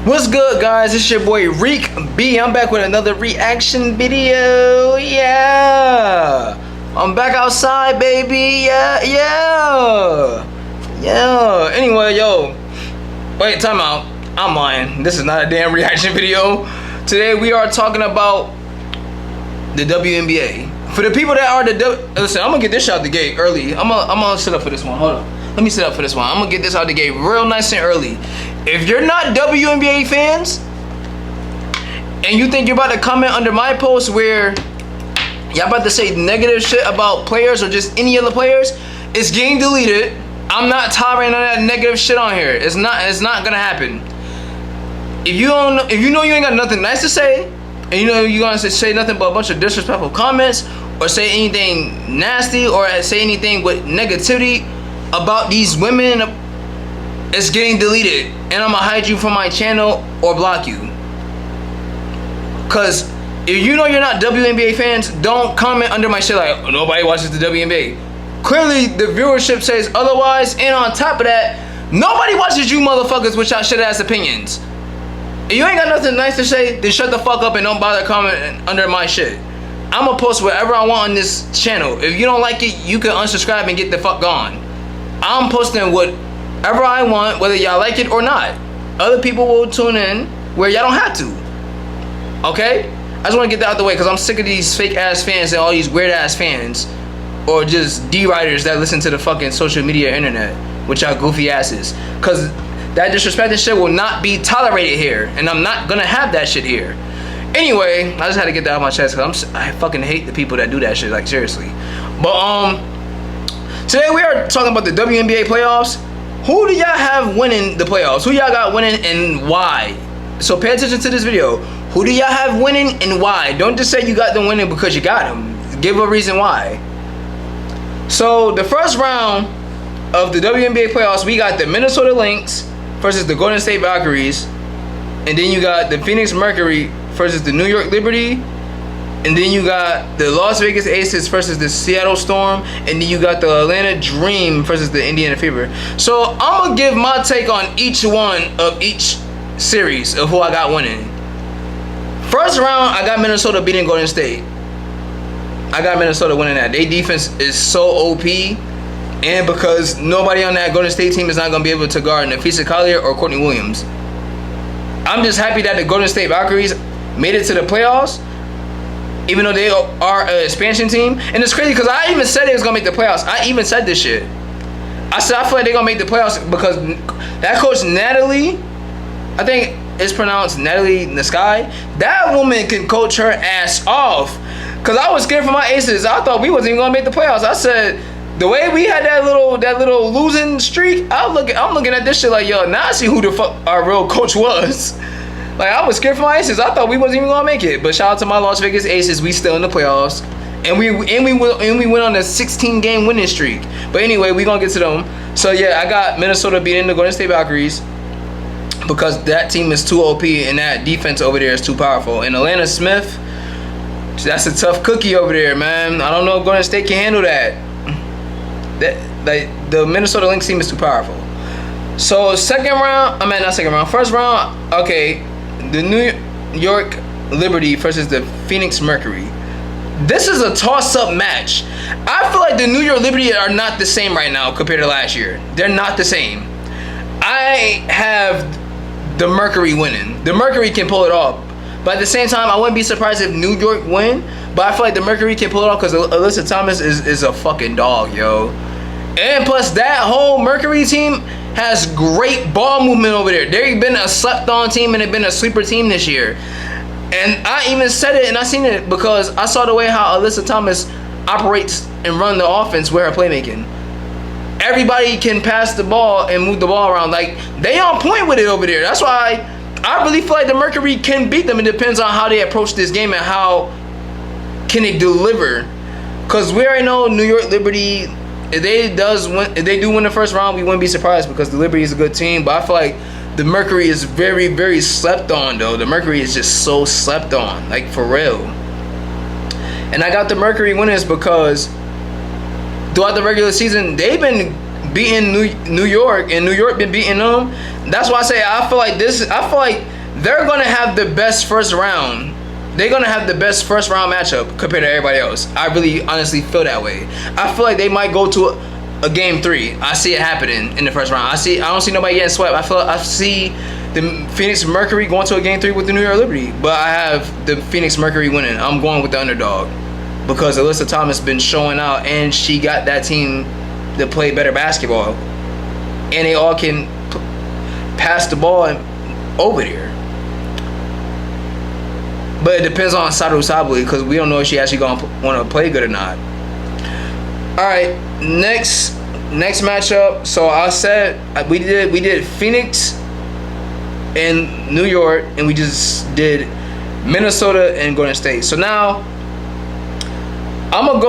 What's good, guys? It's your boy Reek B. I'm back with another reaction video. Yeah, I'm back outside, baby. Yeah. Anyway, yo, wait, time out. I'm lying. This is not a damn reaction video. Today we are talking about the WNBA. For the people that are listen, I'm gonna get this out the gate early. I'm gonna sit up for this one. Hold on. Let me sit up for this one. I'm gonna get this out the gate real nice and early. If you're not WNBA fans and you think you're about to comment under my post where y'all about to say negative shit about players or just any other players, it's getting deleted. I'm not tolerating none of that negative shit on here. It's not gonna happen. If you know you ain't got nothing nice to say, and you know you're gonna say nothing but a bunch of disrespectful comments or say anything nasty or say anything with negativity about these women, it's getting deleted, and I'm gonna hide you from my channel or block you. Cause if you know you're not WNBA fans, don't comment under my shit like, oh, nobody watches the WNBA. Clearly the viewership says otherwise, and on top of that, nobody watches you motherfuckers with y'all shit ass opinions. If you ain't got nothing nice to say, then shut the fuck up and don't bother commenting under my shit. I'm gonna post whatever I want on this channel. If you don't like it, you can unsubscribe and get the fuck gone. I'm posting whatever I want, whether y'all like it or not. Other people will tune in where y'all don't have to. Okay? I just want to get that out the way because I'm sick of these fake ass fans and all these weird ass fans, or just D-writers that listen to the fucking social media internet with y'all goofy asses. Because that disrespecting shit will not be tolerated here, and I'm not gonna have that shit here. Anyway, I just had to get that out of my chest because I fucking hate the people that do that shit, like seriously. But today we are talking about the WNBA playoffs. Who do y'all have winning the playoffs? Who y'all got winning and why? So pay attention to this video. Who do y'all have winning and why? Don't just say you got them winning because you got them. Give a reason why. So the first round of the WNBA playoffs, we got the Minnesota Lynx versus the Golden State Valkyries. And then you got the Phoenix Mercury versus the New York Liberty. And then you got the Las Vegas Aces versus the Seattle Storm. And then you got the Atlanta Dream versus the Indiana Fever. So I'm going to give my take on each one of each series of who I got winning. First round, I got Minnesota beating Golden State. I got Minnesota winning that. Their defense is so OP. And because nobody on that Golden State team is not going to be able to guard Nafisa Collier or Courtney Williams. I'm just happy that the Golden State Valkyries made it to the playoffs, even though they are an expansion team. And it's crazy because I even said they was going to make the playoffs. I even said this shit. I said I feel like they're going to make the playoffs because that coach Natalie, I think it's pronounced Natalie Naskai, that woman can coach her ass off. Because I was scared for my Aces. I thought we wasn't even going to make the playoffs. I said, the way we had that little losing streak, I'm looking at this shit like, yo, now I see who the fuck our real coach was. Like, I was scared for my Aces. I thought we wasn't even gonna make it. But shout out to my Las Vegas Aces. We still in the playoffs, and we went on a 16-game winning streak. But anyway, we gonna get to them. So yeah, I got Minnesota beating the Golden State Valkyries because that team is too OP and that defense over there is too powerful. And Atlanta Smith, that's a tough cookie over there, man. I don't know if Golden State can handle that. The Minnesota Lynx team is too powerful. So first round, okay, the New York Liberty versus the Phoenix Mercury. This is a toss-up match. I feel like the New York Liberty are not the same right now compared to last year. They're not the same. I have the Mercury winning. The Mercury can pull it off. But at the same time, I wouldn't be surprised if New York win. But I feel like the Mercury can pull it off because Alyssa Thomas is a fucking dog, yo. And plus, that whole Mercury team has great ball movement over there. They've been a slept-on team and they've been a sleeper team this year. And I even said it and I seen it because I saw the way how Alyssa Thomas operates and run the offense with her playmaking. Everybody can pass the ball and move the ball around. Like, they on point with it over there. That's why I really feel like the Mercury can beat them. It depends on how they approach this game and how can they deliver. Because we already know New York Liberty, if they do win the first round, we wouldn't be surprised because the Liberty is a good team. But I feel like the Mercury is very, very slept on, though. The Mercury is just so slept on, like for real. And I got the Mercury winners because throughout the regular season, they've been beating New York, and New York been beating them. That's why I say I feel like they're gonna have the best first round. They're gonna have the best first round matchup compared to everybody else. I really honestly feel that way. I feel like they might go to a game 3. I see it happening in the first round. I don't see nobody getting swept. I see the Phoenix Mercury going to a game 3 with the New York Liberty, but I have the Phoenix Mercury winning. I'm going with the underdog because Alyssa Thomas been showing out, and she got that team to play better basketball, and they all can pass the ball over there. But it depends on Saru Sabli because we don't know if she actually gonna want to play good or not. All right, next matchup. So I said we did Phoenix and New York, and we just did Minnesota and Golden State. So now I'm gonna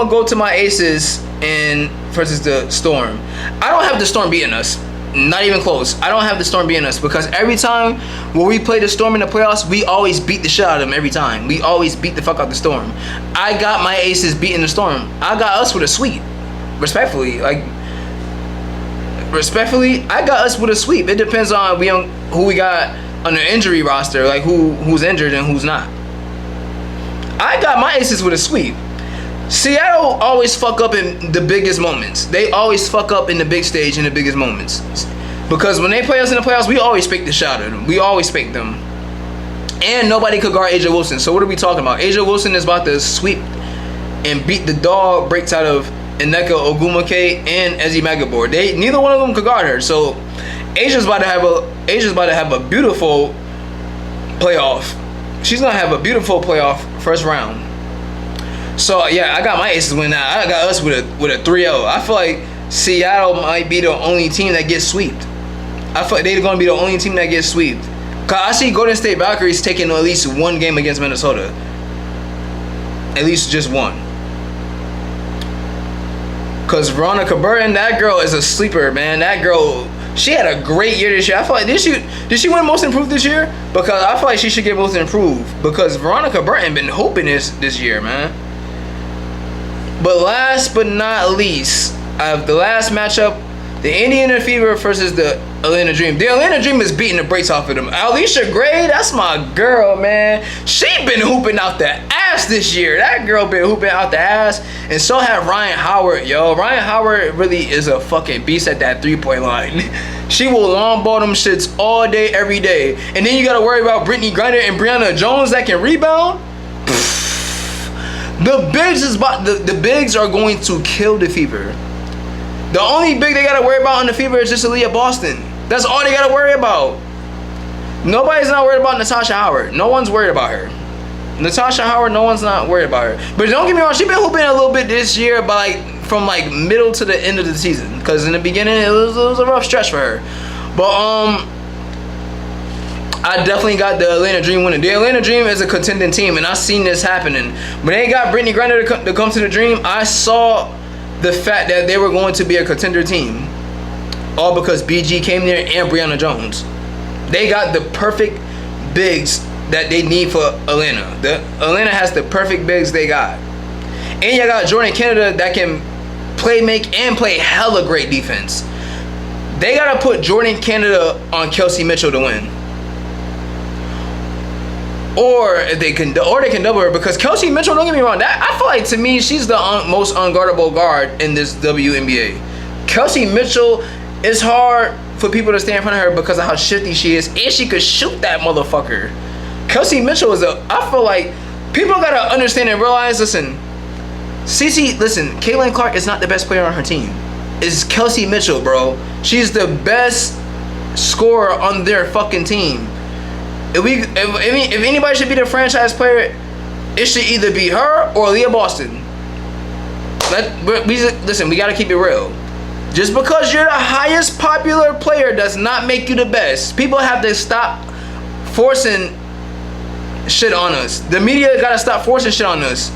go to my aces and versus the Storm. I don't have the Storm beating us. Not even close. I don't have the Storm beating us because every time when we play the Storm in the playoffs, we always beat the shit out of them every time. We always beat the fuck out the Storm. I got my aces beating the Storm. I got us with a sweep. Respectfully, I got us with a sweep. It depends on who we got on the injury roster, like who's injured and who's not. I got my aces with a sweep. Seattle always fuck up in the biggest moments. They always fuck up in the big stage in the biggest moments. Because when they play us in the playoffs, we always pick the shot at them. We always pick them. And nobody could guard Asia Wilson. So what are we talking about? Asia Wilson is about to sweep and beat the dog breaks out of Nneka Ogwumike and Ezi Magabor. Neither one of them could guard her. So Asia's about to have a beautiful playoff. She's gonna have a beautiful playoff first round. So yeah, I got my aces winning now. I got us with a 3-0. I feel like Seattle might be the only team that gets swept. I feel like they're gonna be the only team that gets swept. Cause I see Golden State Valkyries taking at least one game against Minnesota. At least just one. Cause Veronica Burton, that girl is a sleeper, man. That girl, she had a great year this year. I feel like did she win Most Improved this year? Because I feel like she should get Most Improved. Because Veronica Burton been hoping this year, man. But last but not least, the last matchup, the Indiana Fever versus the Atlanta Dream. The Atlanta Dream is beating the brakes off of them. Alicia Gray, that's my girl, man. She been hooping out the ass this year. That girl been hooping out the ass. And so have Ryan Howard, yo. Ryan Howard really is a fucking beast at that three-point line. She will long ball them shits all day, every day. And then you gotta worry about Brittany Griner and Brianna Jones that can rebound. The bigs are going to kill the Fever. The only big they gotta worry about on the Fever is just Aaliyah Boston. That's all they gotta worry about. Nobody's not worried about Natasha Howard. No one's worried about her. Natasha Howard, no one's not worried about her. But don't get me wrong, she been hooping a little bit this year, but from middle to the end of the season. Because in the beginning, it was a rough stretch for her. But I definitely got the Atlanta Dream winning. The Atlanta Dream is a contending team, and I've seen this happening. When they got Brittany Griner to come to the Dream, I saw the fact that they were going to be a contender team. All because BG came there and Brianna Jones. They got the perfect bigs that they need for Atlanta. Atlanta has the perfect bigs they got. And you got Jordan Canada that can make and play hella great defense. They gotta put Jordan Canada on Kelsey Mitchell to win. Or they can double her, because Kelsey Mitchell, don't get me wrong, I feel like to me she's the most unguardable guard in this WNBA. Kelsey Mitchell, it's hard for people to stand in front of her because of how shifty she is, and she could shoot that motherfucker. Kelsey Mitchell is I feel like people gotta understand and realize, listen, Caitlin Clark is not the best player on her team. It's Kelsey Mitchell, bro. She's the best scorer on their fucking team. If anybody should be the franchise player, it should either be her or Leah Boston. Listen, we gotta keep it real. Just because you're the highest popular player does not make you the best. People have to stop forcing shit on us. The media gotta stop forcing shit on us.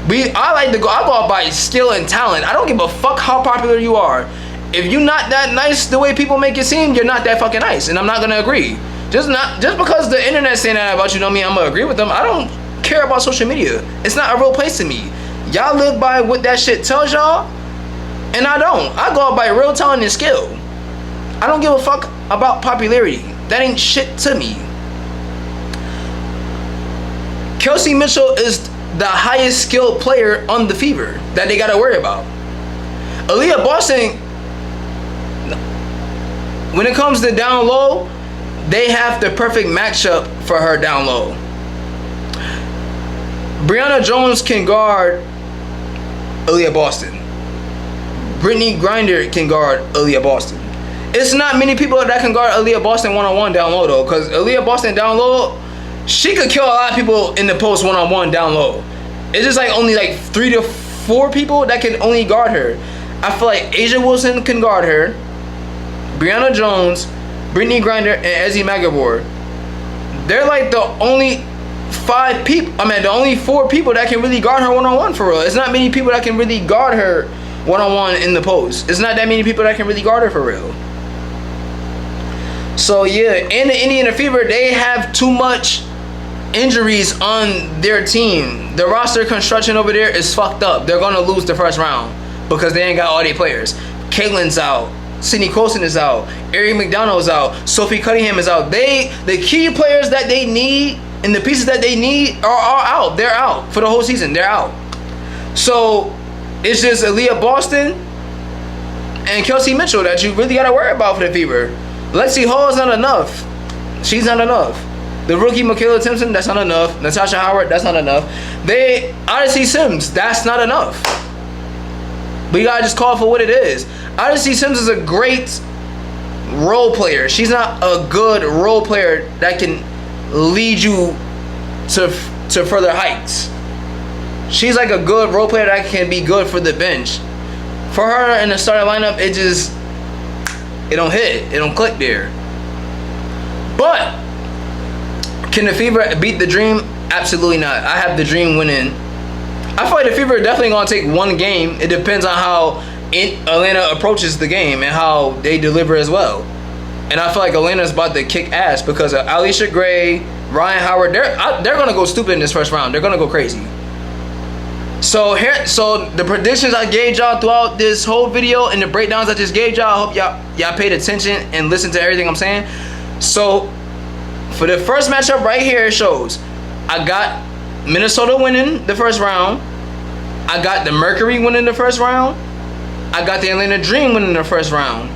I go out by skill and talent. I don't give a fuck how popular you are. If you're not that nice the way people make it seem, you're not that fucking nice, and I'm not gonna agree. Just because the internet's saying that about you, don't mean I'm gonna agree with them. I don't care about social media. It's not a real place to me. Y'all live by what that shit tells y'all. And I don't. I go out by real talent and skill. I don't give a fuck about popularity. That ain't shit to me. Kelsey Mitchell is the highest skilled player on the Fever that they gotta worry about. Aaliyah Boston, when it comes to down low, they have the perfect matchup for her down low. Brianna Jones can guard Aaliyah Boston. Brittany Griner can guard Aaliyah Boston. It's not many people that can guard Aaliyah Boston one-on-one down low though, because Aaliyah Boston down low, she could kill a lot of people in the post one-on-one down low. It's just like only like 3 to 4 people that can only guard her. I feel like Asia Wilson can guard her, Brianna Jones, Brittany Griner, and Ezzy Magabor. They're like the only 5 people. I mean, the only 4 people that can really guard her one-on-one for real. It's not many people that can really guard her one-on-one in the post. It's not that many people that can really guard her for real. So yeah, in the Indiana Fever, they have too much injuries on their team. The roster construction over there is fucked up. They're gonna lose the first round because they ain't got all their players. Caitlin's out. Sydney Colson is out. Ari McDonald's out. Sophie Cunningham is out. The key players that they need and the pieces that they need are out. They're out for the whole season. They're out. So it's just Aaliyah Boston and Kelsey Mitchell that you really gotta worry about for the Fever. Lexi Hall is not enough. She's not enough. The rookie Michaela Timpson, that's not enough. Natasha Howard, that's not enough. Odyssey Sims, that's not enough. But you gotta just call it for what it is. Odyssey Sims is a great role player. She's not a good role player that can lead you to further heights. She's like a good role player that can be good for the bench. For her in the starting lineup, it don't hit. It don't click there. But can the Fever beat the Dream? Absolutely not. I have the Dream winning. I feel like the Fever are definitely going to take one game. It depends on how Atlanta approaches the game and how they deliver as well. And I feel like Atlanta's about to kick ass because of Alicia Gray, Ryan Howard. They're going to go stupid in this first round. They're going to go crazy. So the predictions I gave y'all throughout this whole video and the breakdowns I just gave y'all, I hope y'all paid attention and listened to everything I'm saying. So for the first matchup right here, it shows I got Minnesota winning the first round. I got the Mercury winning the first round. I got the Atlanta Dream winning the first round.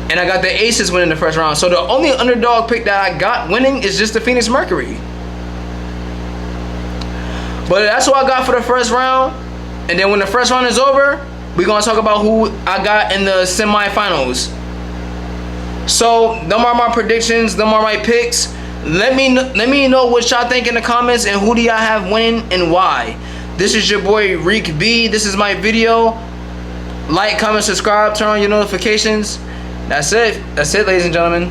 And I got the Aces winning the first round. So the only underdog pick that I got winning is just the Phoenix Mercury. But that's what I got for the first round. And then when the first round is over, we're going to talk about who I got in the semifinals. So them are my predictions. Them are my picks. Let me know what y'all think in the comments and who do y'all have winning and why. This is your boy Reek B. This is my video. Like, comment, subscribe, turn on your notifications. That's it, ladies and gentlemen.